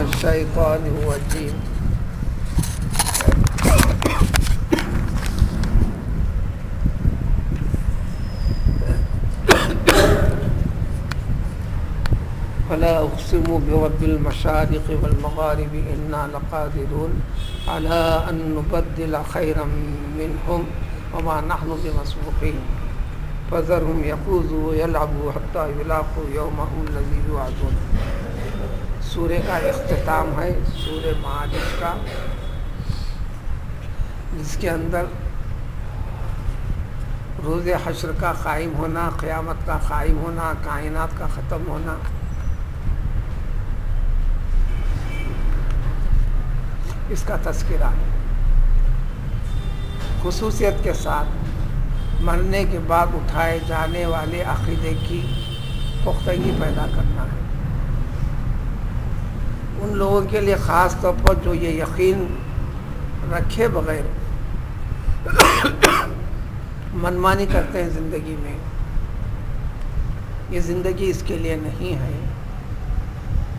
الشیطان الرجیم فلا اقسم برب المشارق والمغارب انا لقادرون على ان نبدل خيرا منهم وما نحن بمسبوقين فذرهم يخوضوا ويلعبوا حتى يلاقوا يومهم الذي يوعدون۔ سورہ کا اختتام ہے سورہ معارج کا، جس کے اندر روز حشر کا قائم ہونا، قیامت کا قائم ہونا، کائنات کا ختم ہونا، اس کا تذکرہ ہے۔ خصوصیت کے ساتھ مرنے کے بعد اٹھائے جانے والے عقیدے کی پختگی پیدا کرنا ہے، ان لوگوں کے لیے خاص طور پر جو یہ یقین رکھے بغیر منمانی کرتے ہیں زندگی میں، یہ زندگی اس کے لیے نہیں ہے،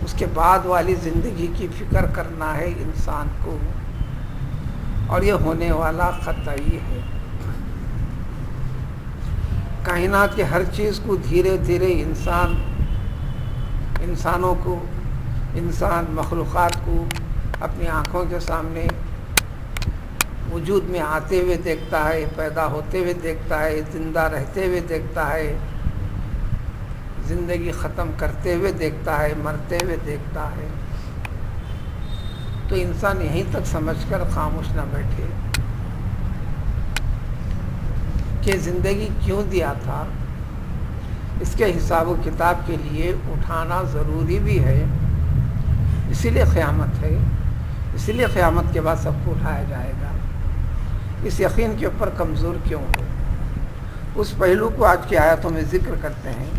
اس کے بعد والی زندگی کی فکر کرنا ہے انسان کو، اور یہ ہونے والا قطعی ہے۔ کائنات کے ہر چیز کو دھیرے دھیرے انسانوں کو، انسان مخلوقات کو اپنی آنکھوں کے سامنے وجود میں آتے ہوئے دیکھتا ہے، پیدا ہوتے ہوئے دیکھتا ہے، زندہ رہتے ہوئے دیکھتا ہے، زندگی ختم کرتے ہوئے دیکھتا ہے، مرتے ہوئے دیکھتا ہے۔ تو انسان یہیں تک سمجھ کر خاموش نہ بیٹھے کہ زندگی کیوں دیا تھا، اس کے حساب و کتاب کے لیے اٹھانا ضروری بھی ہے، اسی لیے قیامت ہے، اسی لیے قیامت کے بعد سب کو اٹھایا جائے گا۔ اس یقین کے اوپر کمزور کیوں ہو، اس پہلو کو آج کی آیتوں میں ذکر کرتے ہیں۔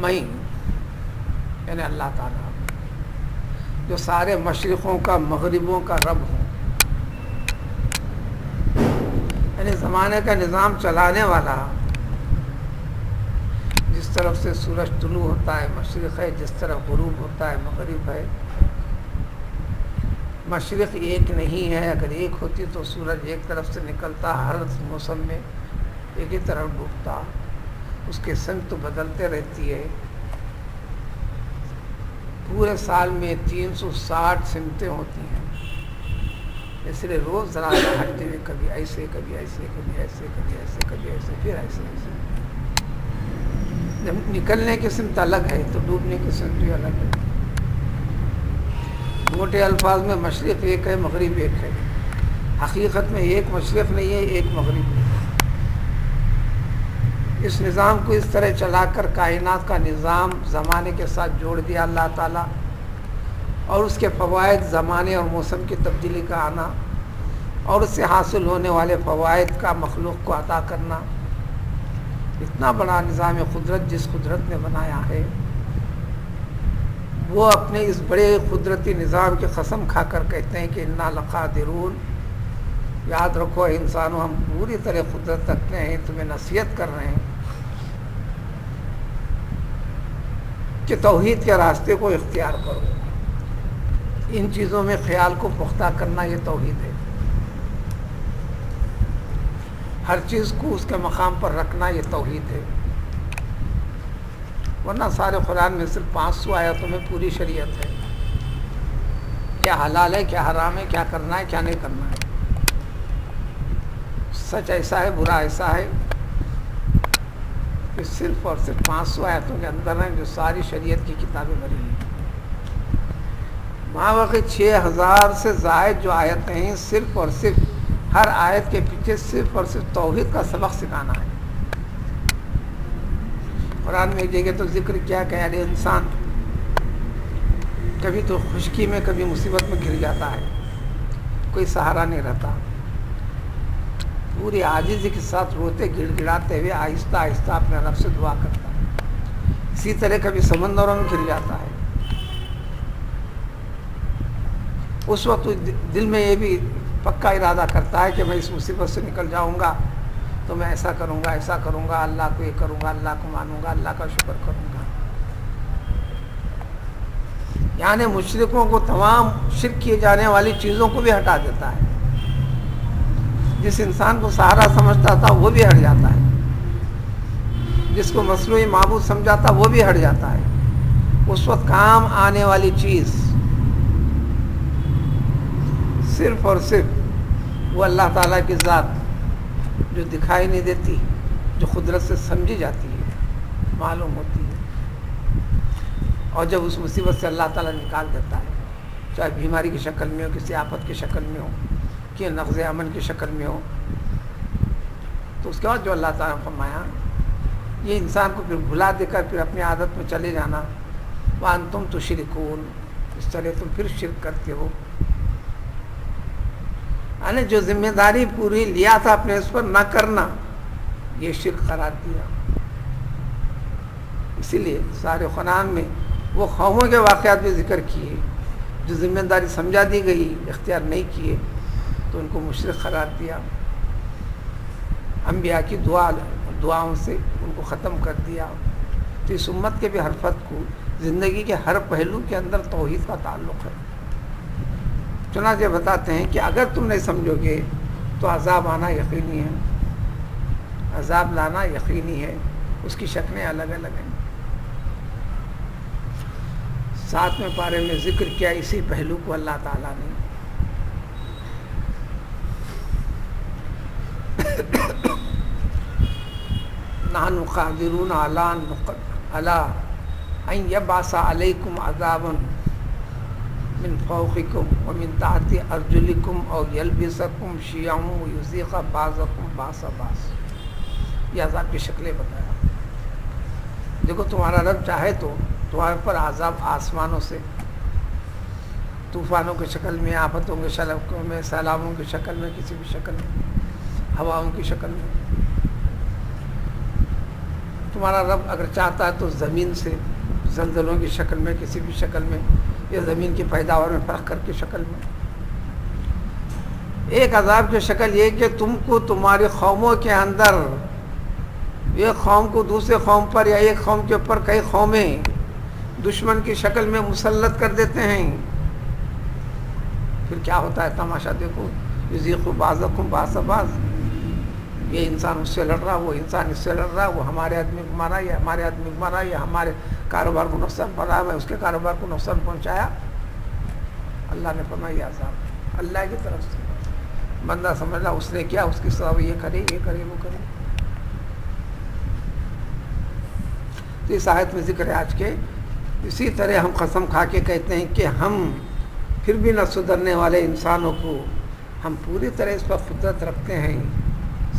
میں یعنی اللہ تعالیٰ جو سارے مشرقوں کا مغربوں کا رب ہوں، یعنی زمانے کا نظام چلانے والا، جس طرف سے سورج طلوع ہوتا ہے مشرق ہے، جس طرف غروب ہوتا ہے مغرب ہے۔ مشرق ایک نہیں ہے، اگر ایک ہوتی تو سورج ایک طرف سے نکلتا، ہر موسم میں ایک ہی طرف ڈوبتا، اس کے سمت تو بدلتے رہتی ہے۔ پورے سال میں 360 سمتیں ہوتی ہیں، اس لیے روز ذرا ہٹتے ہوئے کبھی ایسے کبھی ایسے کبھی ایسے کبھی ایسے کبھی ایسے پھر ایسے ایسے۔ جب نکلنے کی سمت الگ ہے تو ڈوبنے کی سمت بھی الگ ہے۔ موٹے الفاظ میں مشرق ایک ہے، مغرب ایک ہے، حقیقت میں ایک مشرق نہیں ہے، ایک مغرب ہے۔ اس نظام کو اس طرح چلا کر کائنات کا نظام زمانے کے ساتھ جوڑ دیا اللہ تعالیٰ، اور اس کے فوائد زمانے اور موسم کی تبدیلی کا آنا، اور اس سے حاصل ہونے والے فوائد کا مخلوق کو عطا کرنا۔ اتنا بڑا نظام قدرت جس قدرت نے بنایا ہے، وہ اپنے اس بڑے قدرتی نظام کی قسم کھا کر کہتے ہیں کہ انا لقادرون، یاد رکھو انسانوں، ہم پوری طرح قدرت رکھتے ہیں، تمہیں نصیحت کر رہے ہیں کہ توحید کے راستے کو اختیار کرو۔ ان چیزوں میں خیال کو پختہ کرنا یہ توحید ہے، ہر چیز کو اس کے مقام پر رکھنا یہ توحید ہے۔ ورنہ سارے قرآن میں صرف 500 آیتوں میں پوری شریعت ہے، کیا حلال ہے، کیا حرام ہے، کیا کرنا ہے، کیا نہیں کرنا ہے، سچ ایسا ہے، برا ایسا ہے، کہ صرف اور صرف 500 آیتوں کے اندر ہیں جو ساری شریعت کی کتابیں بھری ہیں۔ وہاں وقت 6000 سے زائد جو آیتیں ہیں، صرف اور صرف ہر آیت کے پیچھے صرف اور صرف توحید کا سبق سکھانا ہے۔ قرآن میں ایک جگہ تو ذکر کیا کہ ارے انسان کبھی تو خشکی میں کبھی مصیبت میں گر جاتا ہے، کوئی سہارا نہیں رہتا، پوری عاجزی کے ساتھ روتے گڑ گڑاتے ہوئے آہستہ آہستہ اپنے رب سے دعا کرتا ہے۔ اسی طرح کبھی سمندروں میں گر جاتا ہے، اس وقت دل میں یہ بھی پکا ارادہ کرتا ہے کہ میں اس مصیبت سے نکل جاؤں گا تو میں ایسا کروں گا، ایسا کروں گا، اللہ کو یہ کروں گا، اللہ کو مانوں گا، اللہ کا شکر کروں گا۔ یعنی مشرکوں کو تمام شرک کیے جانے والی چیزوں کو بھی ہٹا دیتا ہے. جس انسان کو سہارا سمجھتا تھا وہ بھی ہٹ جاتا ہے, جس کو مصنوعی معبود سمجھا تھا وہ بھی ہٹ جاتا ہے. اس وقت کام آنے والی چیز صرف اور صرف وہ اللہ تعالیٰ کی ذات جو دکھائی نہیں دیتی, جو قدرت سے سمجھی جاتی ہے, معلوم ہوتی ہے. اور جب اس مصیبت سے اللہ تعالیٰ نکال دیتا ہے, چاہے بیماری کی شکل میں ہو, کسی آفت کی شکل میں ہو, کہ نقض امن کی شکل میں ہو, تو اس کے بعد جو اللہ تعالیٰ نے فرمایا یہ انسان کو پھر بھلا دے کر پھر اپنی عادت میں چلے جانا. وَأَنْتُمْ تُشْرِكُونَ, اس طرح تم پھر شرک کرتے ہو. یعنی جو ذمہ داری پوری لیا تھا اپنے اس پر نہ کرنا, یہ شرک قرار دیا. اسی لیے سارے قرآن میں وہ قوموں کے واقعات بھی ذکر کیے جو ذمہ داری سمجھا دی گئی, اختیار نہیں کیے تو ان کو مشرک قرار دیا. انبیاء کی دعاؤں سے ان کو ختم کر دیا. تو اس امت کے بھی ہر فرد کو زندگی کے ہر پہلو کے اندر توحید کا تعلق ہے. چنانچہ بتاتے ہیں کہ اگر تم نہیں سمجھو گے تو عذاب آنا یقینی ہے, عذاب لانا یقینی ہے. اس کی شکلیں الگ الگ ہیں. 7ویں پارے میں ذکر کیا اسی پہلو کو اللہ تعالیٰ نے. نحن قادرون علی ان یبعث علیکم عذابا من فوقکم ومن تحت ارجلکم او یلبسکم شیعا ویذیق بعضکم بعض بعض. یہ عذاب کی شکلیں بتایا. دیکھو تمہارا رب چاہے تو تمہارے پر عذاب آسمانوں سے, طوفانوں کی شکل میں, آفتوں کے شکل میں, سیلابوں کی شکل میں, کسی بھی شکل میں, ہواؤں کی شکل میں. تمہارا رب اگر چاہتا ہے تو زمین سے زلزلوں کی شکل میں, کسی بھی شکل میں, یا زمین کی پیداوار میں فرق کر کے شکل میں. ایک عذاب کی شکل یہ کہ تم کو تمہاری قوموں کے اندر ایک قوم کو دوسرے قوم پر یا ایک قوم کے اوپر کئی قومیں دشمن کی شکل میں مسلط کر دیتے ہیں. پھر کیا ہوتا ہے تماشا دیکھو. یذیق بعضکم بعض بعض, یہ انسان اس سے لڑ رہا, وہ انسان اس سے لڑ رہا, وہ ہمارے آدمی کو مارا, یا ہمارے آدمی کو مارا, یا ہمارے کاروبار کو نقصان پڑا, میں اس کے کاروبار کو نقصان پہنچایا. اللہ نے فرمایا یہ عذاب اللہ کی طرف سے. بندہ سمجھ رہا اس نے کیا, اس کی سزا یہ کرے, یہ کرے, وہ کرے. تو اس آیت میں ذکر ہے آج کے. اسی طرح ہم قسم کھا کے کہتے ہیں کہ ہم پھر بھی نہ سدھرنے والے انسانوں کو ہم پوری طرح اس پر قدرت رکھتے ہیں.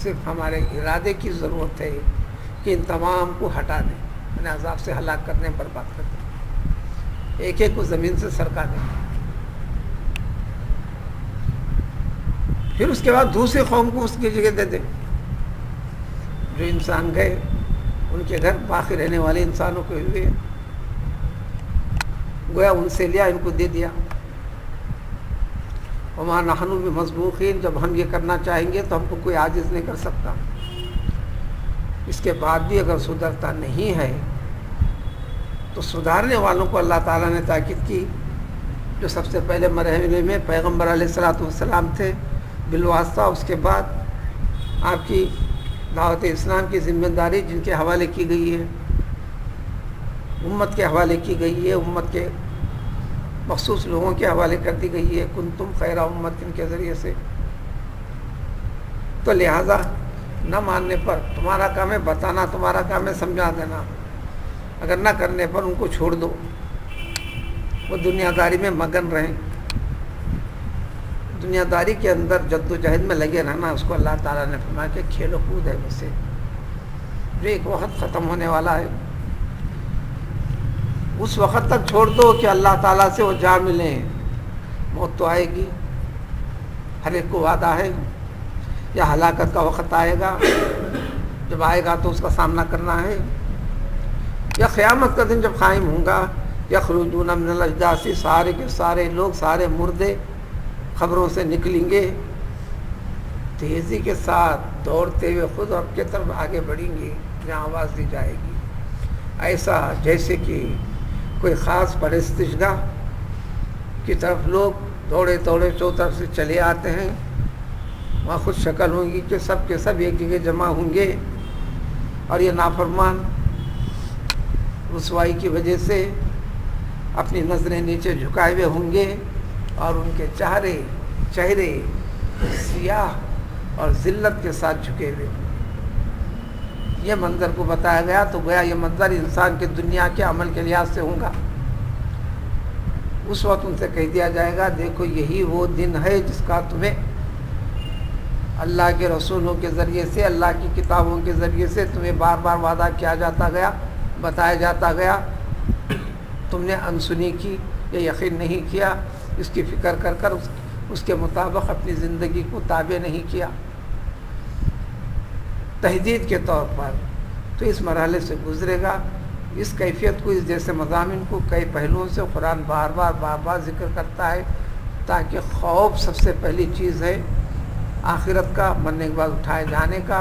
صرف ہمارے ارادے کی ضرورت ہے کہ ان تمام کو ہٹا دیں, انہیں عذاب سے ہلاک کرنے, برباد کر دیں, ایک ایک کو زمین سے سرکا دیں. پھر اس کے بعد دوسری قوم کو اس کی جگہ دے دیں. جو انسان گئے ان کے گھر باقی رہنے والے انسانوں کو ہوئے, گویا ان سے لیا, ان کو دے دیا. وما نحن بمسبوقین, جب ہم یہ کرنا چاہیں گے تو ہم کو کوئی عاجز نہیں کر سکتا. اس کے بعد بھی اگر سدھرتا نہیں ہے تو سدھارنے والوں کو اللہ تعالیٰ نے تاکید کی. جو سب سے پہلے مرحلے میں پیغمبر علیہ الصلوۃ والسلام تھے بالواسطہ, اس کے بعد آپ کی دعوت اسلام کی ذمہ داری جن کے حوالے کی گئی ہے, امت کے حوالے کی گئی ہے, امت کے مخصوص لوگوں کے حوالے کر دی گئی ہے, کنتم خیر امت کے ذریعے سے. تو لہٰذا نہ ماننے پر تمہارا کام ہے بتانا, تمہارا کام ہے سمجھا دینا. اگر نہ کرنے پر ان کو چھوڑ دو, وہ دنیا داری میں مگن رہیں. دنیا داری کے اندر جد و جہد میں لگے رہنا, اس کو اللہ تعالیٰ نے فرمایا کہ کھیل و کود ہے بس, جو ایک وقت ختم ہونے والا ہے. اس وقت تک چھوڑ دو کہ اللہ تعالیٰ سے وہ جا ملیں. موت تو آئے گی, ہر ایک کو وعدہ ہے, یا ہلاکت کا وقت آئے گا, جب آئے گا تو اس کا سامنا کرنا ہے, یا قیامت کا دن جب قائم ہوں گا. یخرجون من الاجداث, سارے کے سارے لوگ, سارے مردے خبروں سے نکلیں گے, تیزی کے ساتھ دوڑتے ہوئے خود رب کی طرف آگے بڑھیں گے جہاں آواز دی جائے گی. ایسا جیسے کہ کوئی خاص پرستشگاہ کی طرف لوگ دوڑے دوڑے چو طرف سے چلے آتے ہیں، وہاں خود شکل ہوں گی کہ سب کے سب ایک جگہ جمع ہوں گے، اور یہ نافرمان رسوائی کی وجہ سے اپنی نظریں نیچے جھکائے ہوئے ہوں گے، اور ان کے چہرے سیاہ اور ذلت کے ساتھ جھکے ہوئے ہوں گے۔ یہ منظر کو بتایا گیا تو گویا یہ منظر انسان کے دنیا کے عمل کے لحاظ سے ہوگا۔ اس وقت ان سے کہہ دیا جائے گا دیکھو یہی وہ دن ہے جس کا تمہیں اللہ کے رسولوں کے ذریعے سے، اللہ کی کتابوں کے ذریعے سے تمہیں بار بار وعدہ کیا جاتا گیا، بتایا جاتا گیا، تم نے انسنی کی یا یقین نہیں کیا، اس کی فکر کر کر اس کے مطابق اپنی زندگی کو تابع نہیں کیا تہدید کے طور پر، تو اس مرحلے سے گزرے گا۔ اس کیفیت کو، اس جیسے مضامین کو کئی پہلوؤں سے قرآن بار بار ذکر کرتا ہے، تاکہ خوف سب سے پہلی چیز ہے آخرت کا، مرنے کے بعد اٹھائے جانے کا،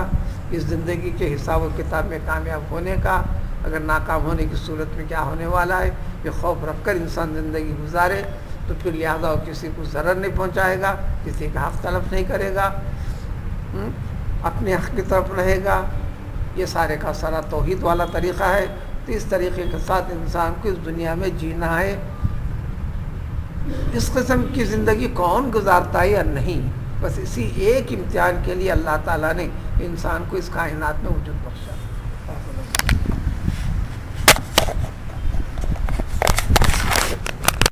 اس زندگی کے حساب و کتاب میں کامیاب ہونے کا، اگر ناکام ہونے کی صورت میں کیا ہونے والا ہے، یہ خوف رکھ کر انسان زندگی گزارے تو پھر لہٰذا کسی کو ضرر نہیں پہنچائے گا، کسی کا حق طلب نہیں کرے گا، اپنے حق کی طرف رہے گا۔ یہ سارے کا سارا توحید والا طریقہ ہے۔ تو اس طریقے کے ساتھ انسان کو اس دنیا میں جینا ہے۔ اس قسم کی زندگی کون گزارتا ہے یا نہیں، بس اسی ایک امتحان کے لیے اللہ تعالیٰ نے انسان کو اس کائنات میں وجود بخشا۔